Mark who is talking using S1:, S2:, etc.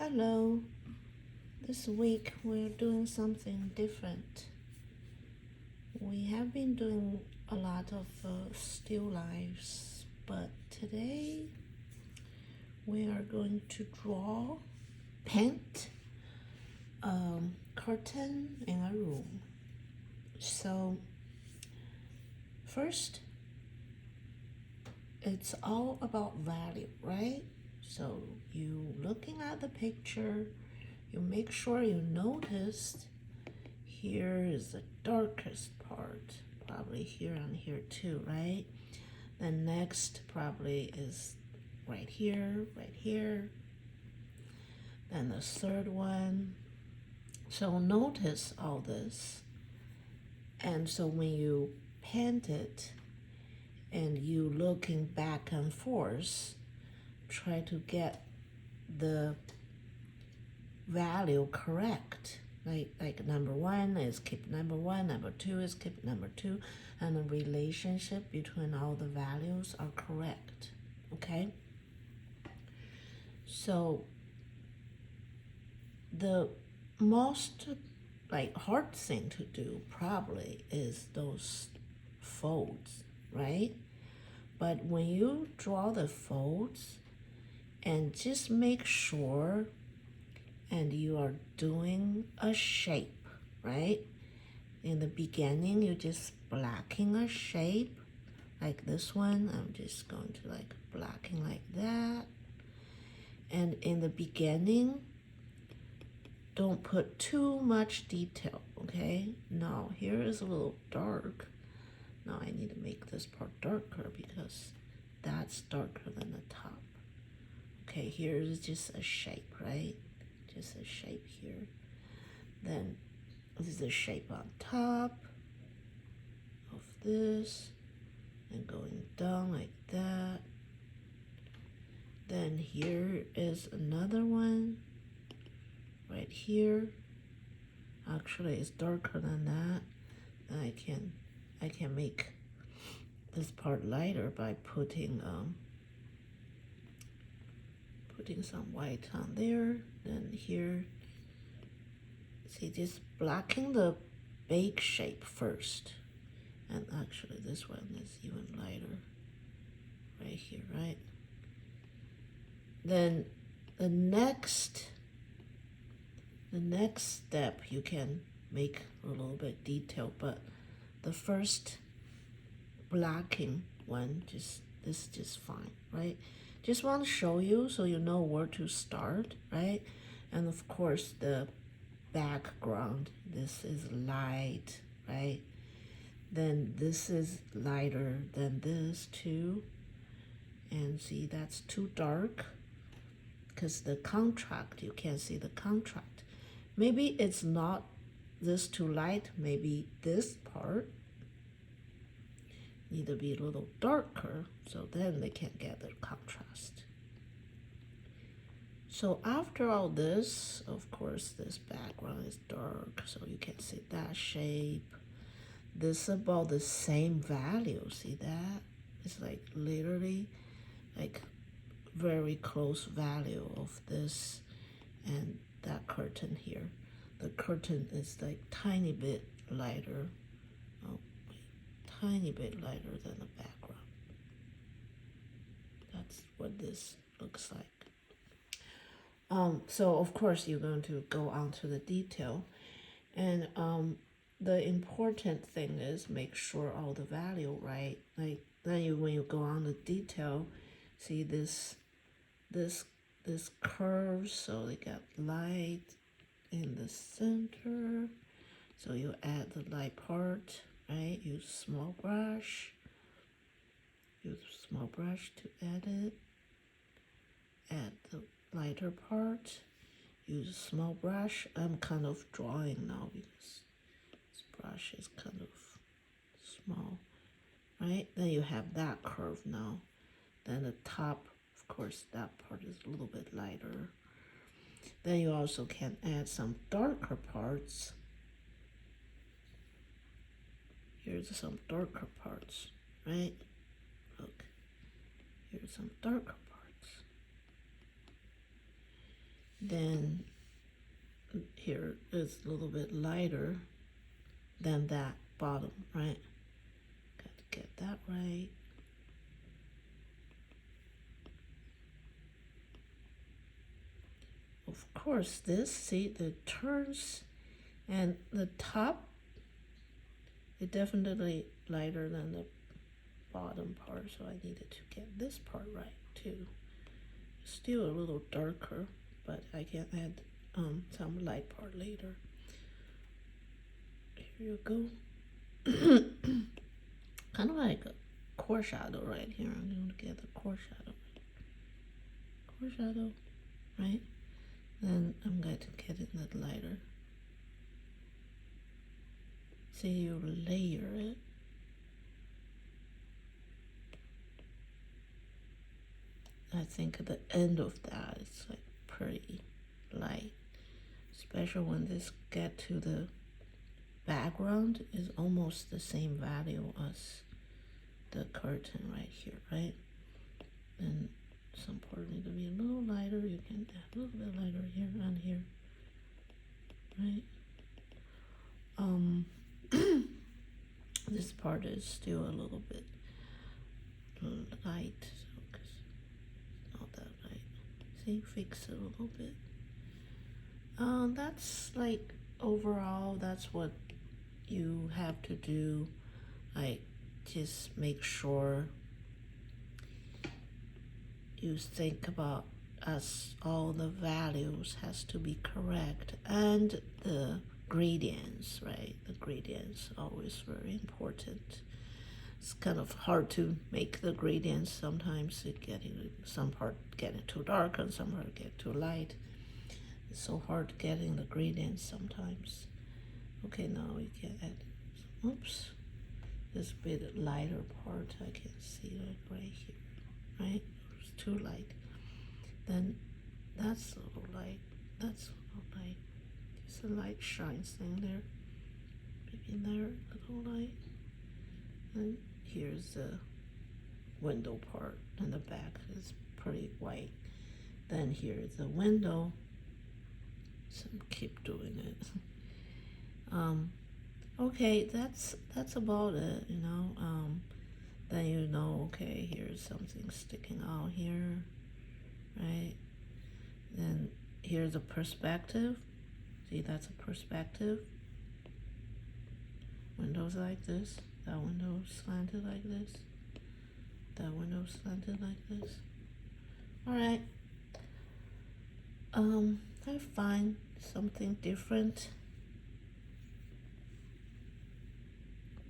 S1: Hello. This week we're doing something different. We have been doing a lot of still lifes, but today we are going to paint a curtain in a room. So first, it's all about value, right? So you looking at the picture, you make sure you noticed here is the darkest part, probably here and here too, right? The next probably is right here, then the third one. So notice all this. And so when you paint it and you looking back and forth, try to get the value correct. Like number one is keep number one, number two is keep number two, and the relationship between all the values are correct. Okay? So the most hard thing to do probably is those folds, right? But when you draw the folds and just make sure and you are doing a shape, right? In the beginning, you just blacking a shape like this one. I'm just going to blacking like that. And in the beginning, don't put too much detail, okay? Now, here is a little dark. Now I need to make this part darker because that's darker than the top. Okay, here is just a shape, right? Just a shape here. Then this is the shape on top of this and going down like that. Then here is another one right here. Actually, it's darker than that. Then I can make this part lighter by putting some white on there. Then here, see, just blacking the bake shape first. And actually this one is even lighter right here, right? Then the next step, you can make a little bit detail, but the first blacking one, this is just fine, right? Just want to show you so you know where to start, right? And of course the background, this is light, right? Then this is lighter than this too. And see, that's too dark because the contrast, you can see the contrast. Maybe it's not this too light, maybe this part need to be a little darker so then they can get the contrast. So after all this, of course, this background is dark, so you can see that shape. This is about the same value, see that? It's like literally like very close value of this and that curtain here. The curtain is like tiny bit lighter. Oh, tiny bit lighter than the background. That's what this looks like. So of course you're going to go on to the detail, and the important thing is make sure all the value right. Like then when you go on the detail, see this curve, so they got light in the center. So you add the light part, right? Use small brush to add it. Add the lighter part. Use a small brush. I'm kind of drawing now because this brush is kind of small, right? Then you have that curve now. Then the top, of course, that part is a little bit lighter. Then you also can add some darker parts. Here's some darker parts, right? Look, here's some darker parts. then here is a little bit lighter than that bottom, right? Got to get that right. Of course, this, see, the turns and the top, it definitely lighter than the bottom part, so I needed to get this part right too. Still a little darker, but I can add some light part later. Here you go. Kind of like a core shadow right here. I'm going to get the core shadow. Core shadow, right? Then I'm going to get it a little lighter. See, you layer it. I think at the end of that, it's like pretty light. Especially when this get to the background, is almost the same value as the curtain right here, right? And some part need to be a little lighter. You can add a little bit lighter here and here, right? This part is still a little bit light, so cause not that light. See, fix it a little bit. That's like overall, that's what you have to do. Like, just make sure you think about as all the values has to be correct, and the gradients, right? The gradients always very important. It's kind of hard to make the gradients sometimes. Some part getting too dark and some part get too light. It's so hard getting the gradients sometimes. Okay, now we can add, oops, this bit lighter part. I can see like right here, right? It's too light. Then that's a little light. That's a little light. Just a light shines thing there. Maybe there, a little light. And here's the window part, and the back is pretty white. Then here's the window. So keep doing it. Okay, that's about it, you know. Then you know, okay, here's something sticking out here, right? Then here's a perspective. See, that's a perspective. Windows like this. That window slanted like this. That window slanted like this. All right. I find something different